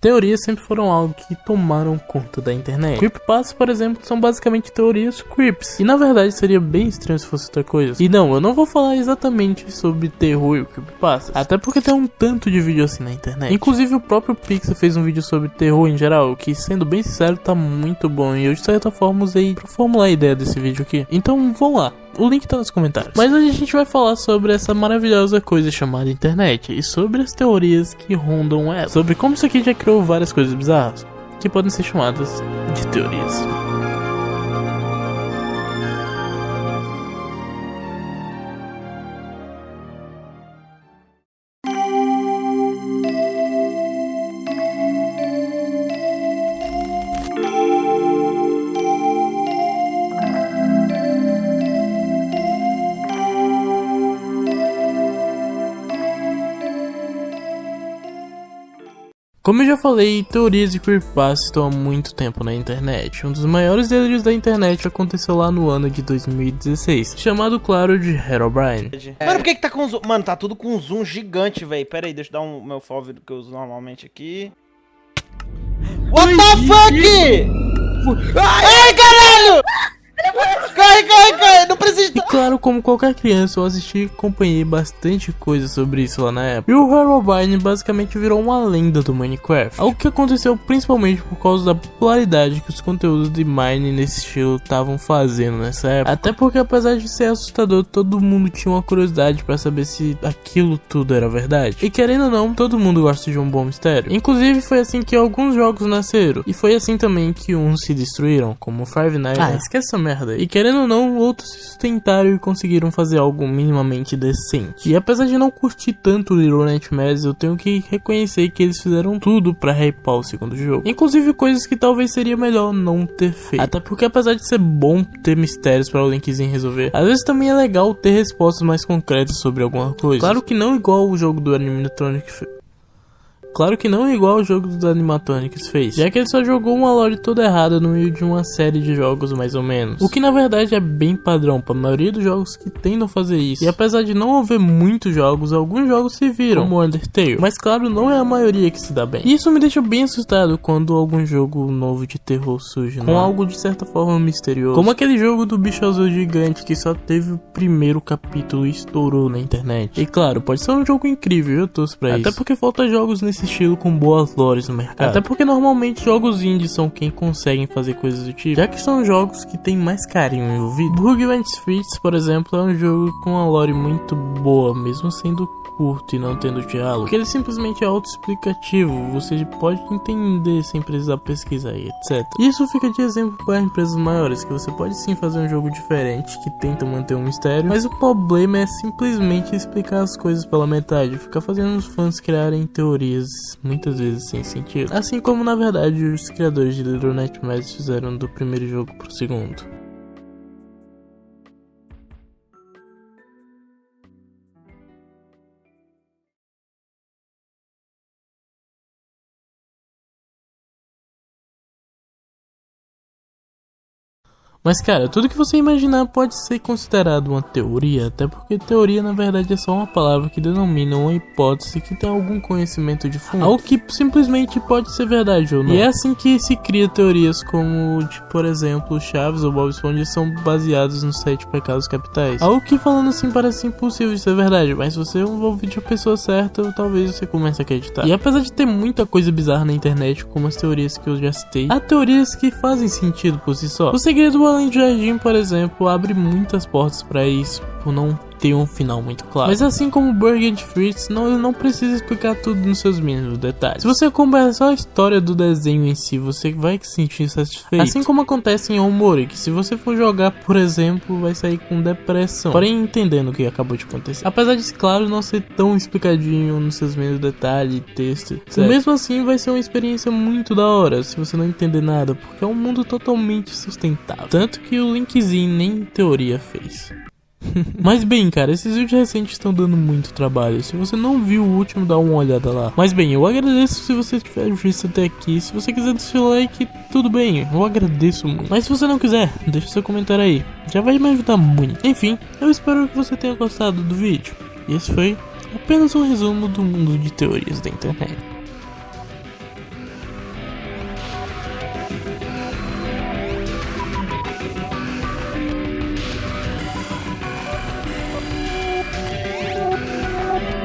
Teorias sempre foram algo que tomaram conta da internet. Creepypastas, por exemplo, são basicamente teorias creeps. E na verdade seria bem estranho se fosse outra coisa. E não, eu não vou falar exatamente sobre terror e creepypastas, até porque tem um tanto de vídeo assim na internet. Inclusive o próprio Pixar fez um vídeo sobre terror em geral, que sendo bem sincero tá muito bom. E eu de certa forma usei pra formular a ideia desse vídeo aqui. Então vamos lá. O link tá nos comentários. Mas hoje a gente vai falar sobre essa maravilhosa coisa chamada internet e sobre as teorias que rondam ela. Sobre como isso aqui já criou várias coisas bizarras que podem ser chamadas de teorias. Como eu já falei, teorias de creepypasta estão há muito tempo na internet. Um dos maiores delírios da internet aconteceu lá no ano de 2016, chamado, claro, de Herobrine. Mano, por que tá com zoom? Mano, tá tudo com zoom gigante, velho. Pera aí, deixa eu dar o meu foco que eu uso normalmente aqui. What the fuck? Ai, caralho! Cai, não precisa. E claro, como qualquer criança, eu assisti e acompanhei bastante coisa sobre isso lá na época. E o Herobrine basicamente virou uma lenda do Minecraft. Algo que aconteceu principalmente por causa da popularidade que os conteúdos de Mine nesse estilo estavam fazendo nessa época. Até porque apesar de ser assustador, todo mundo tinha uma curiosidade pra saber se aquilo tudo era verdade. E querendo ou não, todo mundo gosta de um bom mistério. Inclusive foi assim que alguns jogos nasceram. E foi assim também que uns se destruíram, como Five Nights. Esquece essa merda. E querendo ou não, outros se sustentaram e conseguiram fazer algo minimamente decente. E apesar de não curtir tanto Little Nightmares, eu tenho que reconhecer que eles fizeram tudo pra hypar o segundo jogo. Inclusive coisas que talvez seria melhor não ter feito. Até porque apesar de ser bom ter mistérios para o Linkzinho resolver, às vezes também é legal ter respostas mais concretas sobre alguma coisa. Claro que não igual o jogo do Animatronic Claro que não igual o jogo dos Animatronics fez, já que ele só jogou uma lore toda errada no meio de uma série de jogos mais ou menos. O que na verdade é bem padrão para a maioria dos jogos que tentam fazer isso. E apesar de não haver muitos jogos, alguns jogos se viram, como Undertale. Mas claro, não é a maioria que se dá bem. E isso me deixa bem assustado quando algum jogo novo de terror surge, com algo de certa forma misterioso. Como aquele jogo do bicho azul gigante que só teve o primeiro capítulo e estourou na internet. E claro, pode ser um jogo incrível, eu torço pra isso. Até porque falta jogos nesse estilo com boas lores no mercado. Até porque normalmente jogos indies são quem conseguem fazer coisas do tipo, já que são jogos que tem mais carinho envolvido. Bugman Streets, por exemplo, é um jogo com uma lore muito boa, mesmo sendo curto e não tendo diálogo, porque ele simplesmente é autoexplicativo, você pode entender sem precisar pesquisar e etc. Isso fica de exemplo para empresas maiores, que você pode sim fazer um jogo diferente, que tenta manter um mistério, mas o problema é simplesmente explicar as coisas pela metade, ficar fazendo os fãs criarem teorias muitas vezes sem sentido. Assim como na verdade os criadores de Little Nightmares fizeram do primeiro jogo pro segundo. Mas cara, tudo que você imaginar pode ser considerado uma teoria, até porque teoria na verdade é só uma palavra que denomina uma hipótese que tem algum conhecimento de fundo, algo que simplesmente pode ser verdade ou não. E é assim que se cria teorias como, por exemplo, Chaves ou Bob Esponja são baseados nos 7 pecados capitais, algo que falando assim parece impossível de ser verdade, mas se você ouvir de a pessoa certa, talvez você comece a acreditar. E apesar de ter muita coisa bizarra na internet, como as teorias que eu já citei, há teorias que fazem sentido por si só. O segredo Além do Jardim, por exemplo, abre muitas portas para isso, por não ter um final muito claro. Mas assim como Burger Fritz, ele não precisa explicar tudo nos seus mínimos detalhes. Se você acompanhar só a história do desenho em si, você vai se sentir satisfeito. Assim como acontece em Omori, que se você for jogar, por exemplo, vai sair com depressão, porém entendendo o que acabou de acontecer. Apesar de, claro, não ser tão explicadinho nos seus mínimos detalhes, texto, etc. Mesmo assim, vai ser uma experiência muito da hora, se você não entender nada, porque é um mundo totalmente sustentável. Tanto que o Linkzinho nem teoria fez. Mas bem, cara, esses vídeos recentes estão dando muito trabalho. Se você não viu o último, dá uma olhada lá. Mas bem, eu agradeço se você tiver visto até aqui. Se você quiser deixar o like, tudo bem, eu agradeço muito. Mas se você não quiser, deixa seu comentário aí, já vai me ajudar muito. Enfim, eu espero que você tenha gostado do vídeo. E esse foi apenas um resumo do mundo de teorias da internet.